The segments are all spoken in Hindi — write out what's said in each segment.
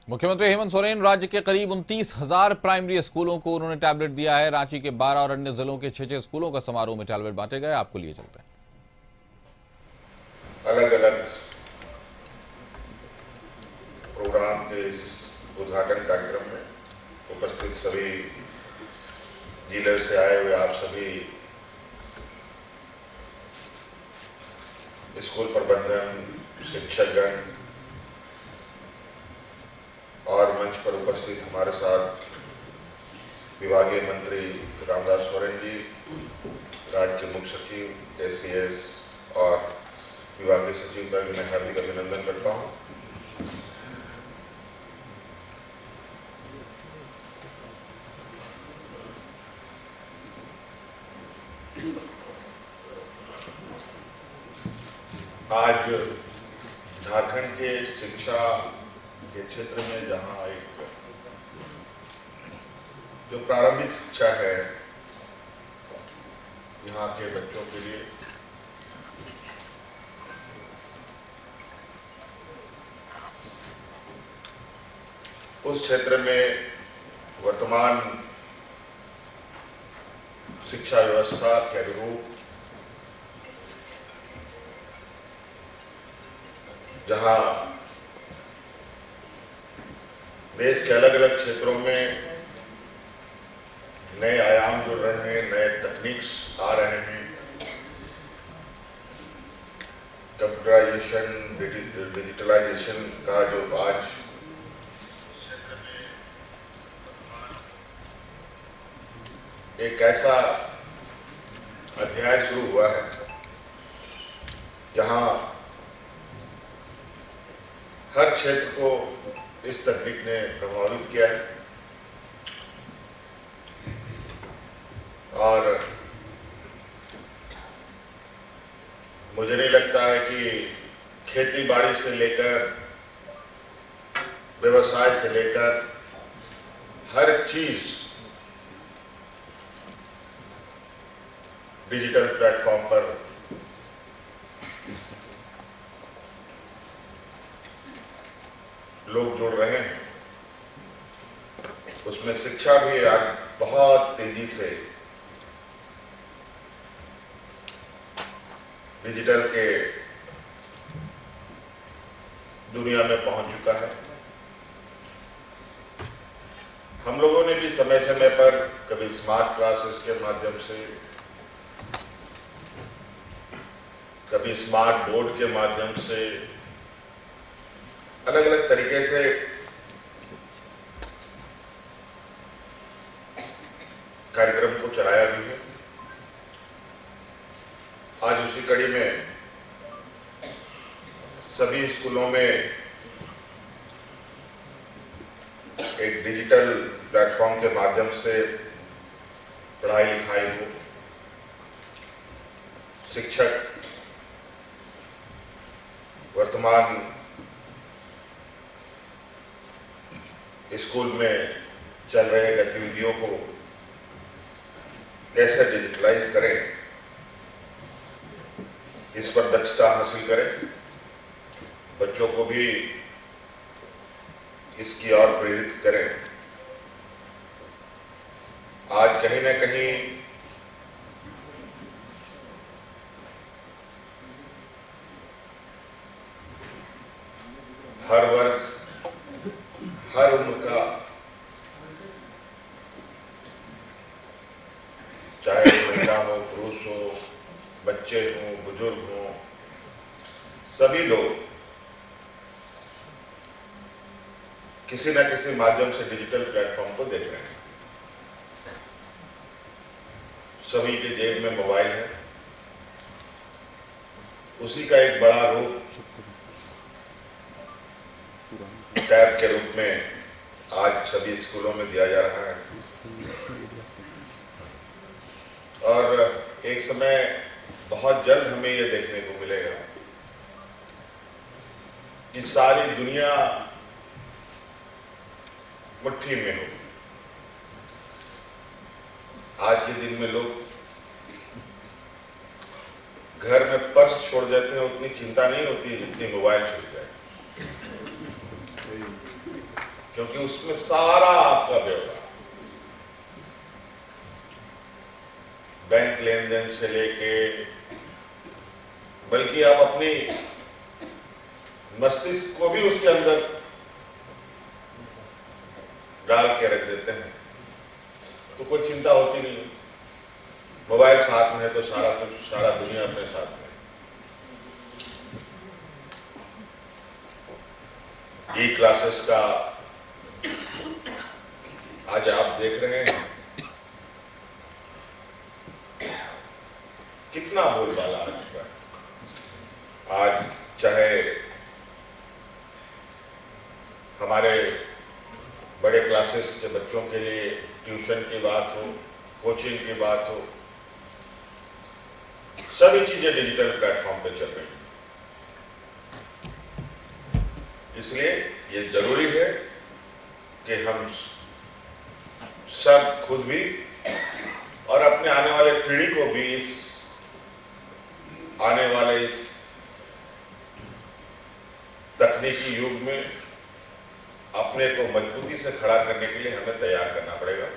मुख्यमंत्री हेमंत सोरेन राज्य के करीब 29,000 प्राइमरी स्कूलों को उन्होंने टैबलेट दिया है। रांची के 12 और अन्य जिलों के 6 स्कूलों का समारोह में टैबलेट बांटे गए। आपको लिए चलते हैं। अलग अलग प्रोग्राम के इस उद्घाटन कार्यक्रम में उपस्थित सभी जिले से आए हुए आप सभी स्कूल प्रबंधन, शिक्षकगण और मंच पर उपस्थित हमारे साथ विभागीय मंत्री रामदास सोरेन जी, राज्य मुख्य सचिव, एसीएस और विभागीय सचिव का भी मैं हार्दिक अभिनंदन करता हूं। आज झारखंड के शिक्षा के क्षेत्र में जहां एक जो प्रारंभिक शिक्षा है यहाँ के बच्चों के लिए, उस क्षेत्र में वर्तमान शिक्षा व्यवस्था के अनुरूप जहां देश के अलग अलग क्षेत्रों में नए आयाम जुड़ रहे हैं, नए तकनीक्स आ रहे हैं, कंप्यूटराइजेशन, डिजिटलाइजेशन का जो आज क्षेत्र में एक ऐसा अध्याय शुरू हुआ है जहां हर क्षेत्र को इस तकनीक ने प्रभावित किया है और मुझे नहीं लगता है कि खेती बाड़ी से लेकर व्यवसाय से लेकर हर चीज डिजिटल प्लेटफॉर्म पर लोग जुड़ रहे हैं। उसमें शिक्षा भी आज बहुत तेजी से डिजिटल के दुनिया में पहुंच चुका है। हम लोगों ने भी समय समय पर कभी स्मार्ट क्लासेस के माध्यम से, कभी स्मार्ट बोर्ड के माध्यम से, अलग अलग तरीके से कार्यक्रम को चलाया भी है। आज उसी कड़ी में सभी स्कूलों में एक डिजिटल प्लेटफॉर्म के माध्यम से पढ़ाई लिखाई हो, शिक्षक वर्तमान स्कूल में चल रहे गतिविधियों को कैसे डिजिटलाइज करें, इस पर दक्षता हासिल करें, बच्चों को भी इसकी ओर प्रेरित करें। आज कहीं ना कहीं हर वर्ग, हर उम्र का, चाहे महिला हो, पुरुष हो, बच्चे हो, बुजुर्ग हो, सभी लोग किसी न किसी माध्यम से डिजिटल प्लेटफॉर्म को देख रहे हैं। सभी के जेब में मोबाइल है। उसी का एक बड़ा रूप टैब के रूप में आज सभी स्कूलों में दिया जा रहा है और एक समय बहुत जल्द हमें यह देखने को मिलेगा कि सारी दुनिया मुट्ठी में हो। आज के दिन में लोग घर में पर्स छोड़ जाते हैं, उतनी चिंता नहीं होती जितनी मोबाइल छूट जाए। क्योंकि उसमें सारा आपका ब्यौरा, बैंक लेन देन से लेके, बल्कि आप अपनी मस्तिष्क को भी उसके अंदर डाल के रख देते हैं, तो कोई चिंता होती नहीं। मोबाइल साथ में है तो सारा कुछ, सारा दुनिया अपने साथ में। ई क्लासेस का आज आप देख रहे हैं कितना बोलबाला आ चुका है। आज चाहे हमारे बड़े क्लासेस के बच्चों के लिए ट्यूशन की बात हो, कोचिंग की बात हो, सभी चीजें डिजिटल प्लेटफॉर्म पे चल रही हैं। इसलिए ये जरूरी है कि हम सब खुद भी और अपने आने वाले पीढ़ी को भी इस आने वाले इस तकनीकी युग में अपने को मजबूती से खड़ा करने के लिए हमें तैयार करना पड़ेगा।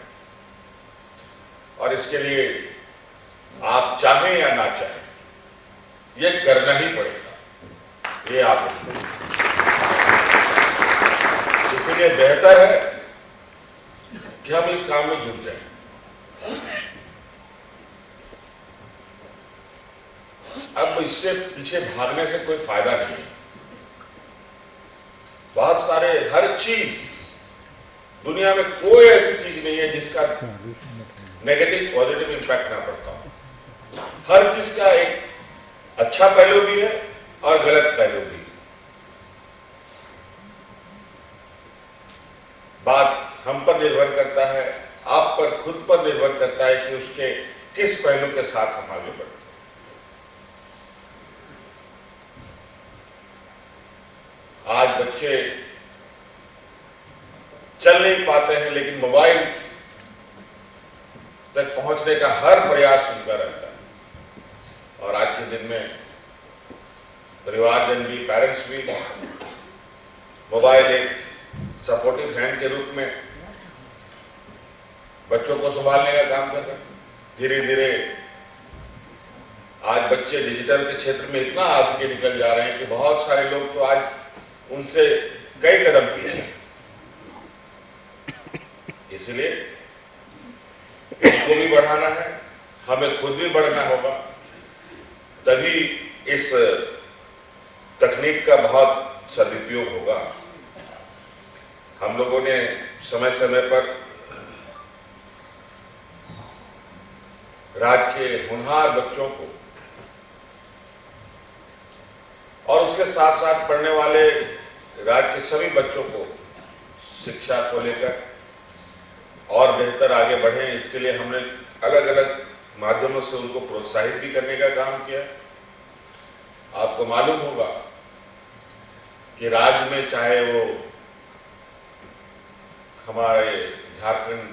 और इसके लिए आप चाहें या ना चाहें, ये करना ही पड़ेगा। ये आप, इसलिए बेहतर है कि हम इस काम में जुट जाएं। अब इससे पीछे भागने से कोई फायदा नहीं है। बहुत सारे, हर चीज, दुनिया में कोई ऐसी चीज नहीं है जिसका नेगेटिव पॉजिटिव इंपैक्ट ना पड़ता हो। हर चीज का एक अच्छा पहलू भी है और गलत पहलू भी। बात हम पर निर्भर करता है, आप पर, खुद पर निर्भर करता है कि उसके किस पहलू के साथ हम आगे बढ़ते हैं। आज बच्चे चल नहीं पाते हैं, लेकिन मोबाइल तक पहुंचने का हर प्रयास उनका रहता है। और आज के दिन में परिवारजन भी, पेरेंट्स भी मोबाइल एक सपोर्टिव हैंड के रूप में बच्चों को संभालने का काम कर रहे हैं। धीरे धीरे आज बच्चे डिजिटल के क्षेत्र में इतना आगे निकल जा रहे हैं कि बहुत सारे लोग तो आज उनसे कई कदम पीछे हैं। इसलिए उनको भी बढ़ाना है, हमें खुद भी बढ़ना होगा, तभी इस तकनीक का बहुत सदुपयोग होगा। हम लोगों ने समय समय पर राज्य के होनहार बच्चों को और उसके साथ साथ पढ़ने वाले राज्य के सभी बच्चों को शिक्षा को लेकर और बेहतर आगे बढ़े, इसके लिए हमने अलग अलग माध्यमों से उनको प्रोत्साहित भी करने का काम किया। आपको मालूम होगा कि राज्य में, चाहे वो हमारे झारखंड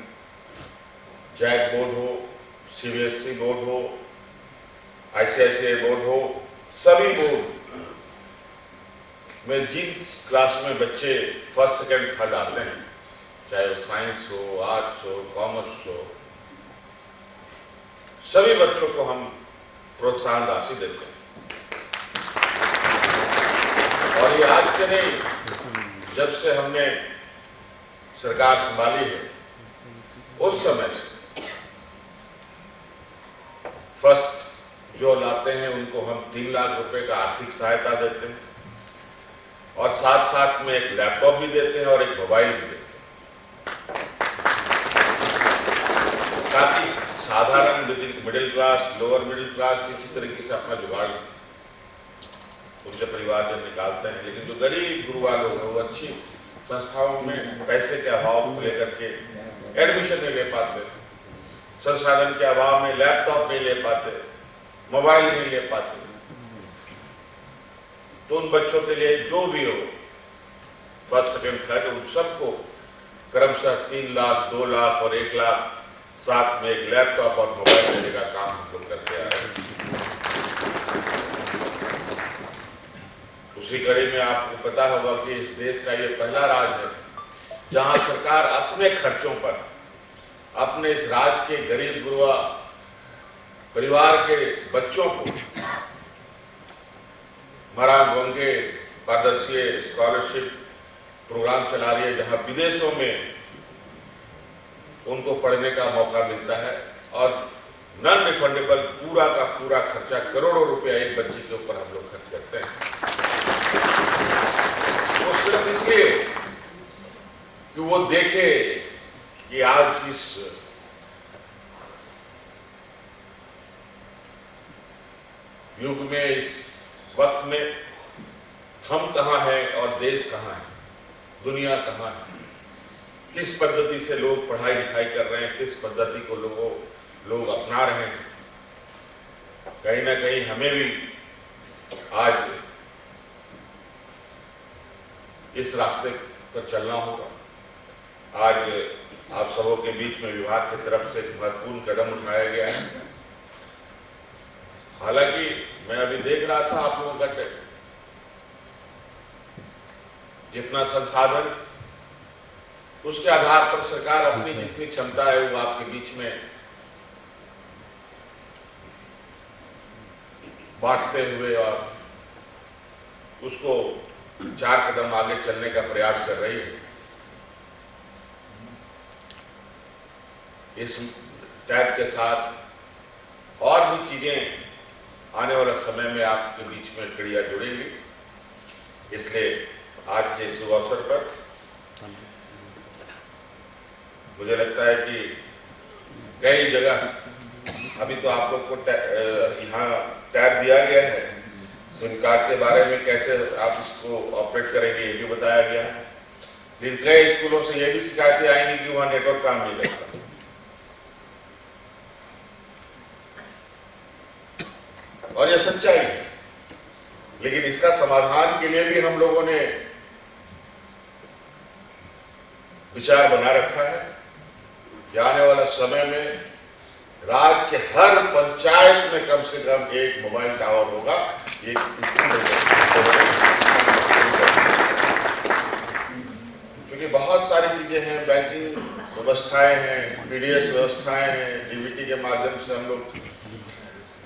जैक बोर्ड हो, सीबीएसई बोर्ड हो, आईसीआईसीआई बोर्ड हो, सभी बोर्ड में जिन क्लास में बच्चे फर्स्ट सेकंड थर्ड आते हैं, चाहे वो साइंस हो, आर्ट्स हो, कॉमर्स हो, सभी बच्चों को हम प्रोत्साहन राशि देते हैं। और ये आज से नहीं, जब से हमने सरकार संभाली है उस समय से फर्स्ट जो लाते हैं उनको हम 3 लाख रुपए का आर्थिक सहायता देते हैं और साथ साथ में एक लैपटॉप भी देते हैं और एक मोबाइल भी देते हैं, ताकि साधारण middle class, lower middle class किसी तरीके से अपना जुगाड़ उनसे परिवारजन निकालते हैं। लेकिन जो गरीब गुरुआ लोग हैं वो अच्छी संस्थाओं में पैसे के अभाव को लेकर के एडमिशन नहीं ले पाते, संसाधन के अभाव में लैपटॉप नहीं ले पाते, मोबाइल नहीं ले पाते, तो उन बच्चों के लिए जो भी हो फर्स्ट सेकंड थर्ड, उन सबको क्रमशः 3 लाख, 2 लाख और 1 लाख साथ में एक लैपटॉप और मोबाइल देने का काम हम लोग करते आ रहे हैं। उसी कड़ी में आपको पता होगा कि इस देश का ये पहला राज्य है जहां सरकार अपने खर्चों पर अपने इस राज्य के गरीब गुरबा परिवार के बच्चों को मरान गोंगे पारदर्शी स्कॉलरशिप प्रोग्राम चला रही है, जहां विदेशों में उनको पढ़ने का मौका मिलता है और नॉन रिफंडेबल पूरा का पूरा खर्चा करोड़ों रुपया एक बच्चे के ऊपर हम लोग खर्च करते हैं। वो सिर्फ इसलिए कि वो देखे कि आज इस युग में, इस वक्त में हम कहां हैं और देश कहां है, दुनिया कहां है, किस पद्धति से लोग पढ़ाई लिखाई कर रहे हैं, किस पद्धति को लोग अपना रहे हैं। कहीं ना कहीं हमें भी आज इस रास्ते पर चलना होगा। आज आप सबों के बीच में विभाग की तरफ से महत्वपूर्ण कदम उठाया गया है। हालांकि मैं अभी देख रहा था आप लोगों का जितना संसाधन, उसके आधार पर सरकार अपनी जितनी क्षमता है वो आपके बीच में बांटते हुए और उसको 4 कदम आगे चलने का प्रयास कर रही है। इस टैब के साथ और भी चीजें आने वाले समय में आपके बीच में कड़ियां जुड़ेंगी। इसलिए आज के शुभ अवसर पर मुझे लगता है कि कई जगह अभी तो आप लोग को यहाँ टैब दिया गया है, सिम कार्ड के बारे में कैसे आप इसको ऑपरेट करेंगे ये भी बताया गया है। लेकिन कई स्कूलों से ये भी शिकायतें आएंगी कि वहां नेटवर्क काम नहीं करता। और यह सच्चाई है, लेकिन इसका समाधान के लिए भी हम लोगों ने विचार बना रखा है कि आने वाला समय में राज्य के हर पंचायत में कम से कम एक मोबाइल टावर होगा। क्योंकि बहुत सारी चीजें हैं, बैंकिंग व्यवस्थाएं हैं, पीडीएस व्यवस्थाएं हैं, डीबीटी के माध्यम से हम लोग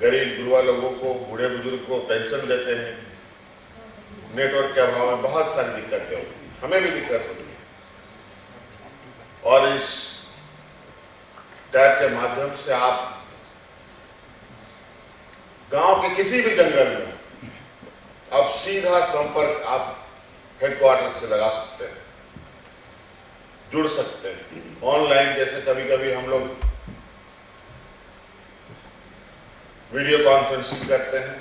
गरीब गुरबा लोगों को, बूढ़े बुजुर्ग को पेंशन देते हैं। नेटवर्क के अभाव में बहुत सारी दिक्कतें होगी, हमें भी दिक्कत होगी। और इस टैब के माध्यम से आप गांव के किसी भी जंगल में अब सीधा संपर्क आप हेडक्वार्टर से लगा सकते हैं, जुड़ सकते हैं ऑनलाइन। जैसे कभी कभी हम लोग वीडियो कॉन्फ्रेंसिंग करते हैं,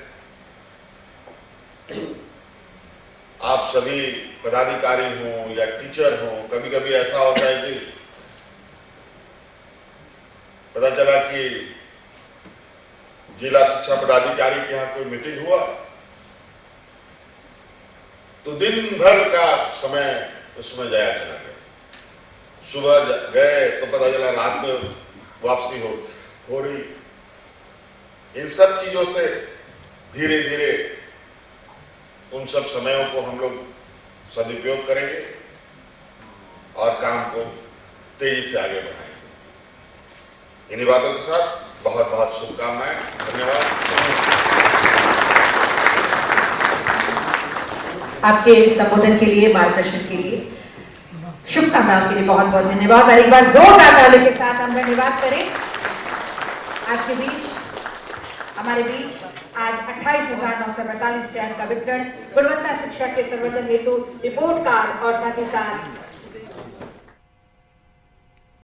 आप सभी पदाधिकारी हों या टीचर हों, कभी कभी ऐसा होता है कि पता चला कि जिला शिक्षा पदाधिकारी के यहाँ कोई मीटिंग हुआ तो दिन भर का समय उसमें जाया चला गया। सुबह गए तो पता चला रात में वापसी हो रही। इन सब चीजों से धीरे धीरे उन सब समयों को हम लोग सदुपयोग करेंगे और काम को तेजी से आगे बढ़ाएंगे। इन्हीं बातों के साथ बहुत बहुत शुभकामनाएं। धन्यवाद। आपके संबोधन के लिए, मार्गदर्शन के लिए, शुभकामनाओं के लिए बहुत बहुत धन्यवाद। और एक बार जोरदार ताली के साथ हम धन्यवाद करें। आपके बीच, हमारे बीच आज 28,942 टैब का वितरण गुणवत्ता शिक्षा के संवर्धन हेतु रिपोर्ट कार्ड और साथ ही साथ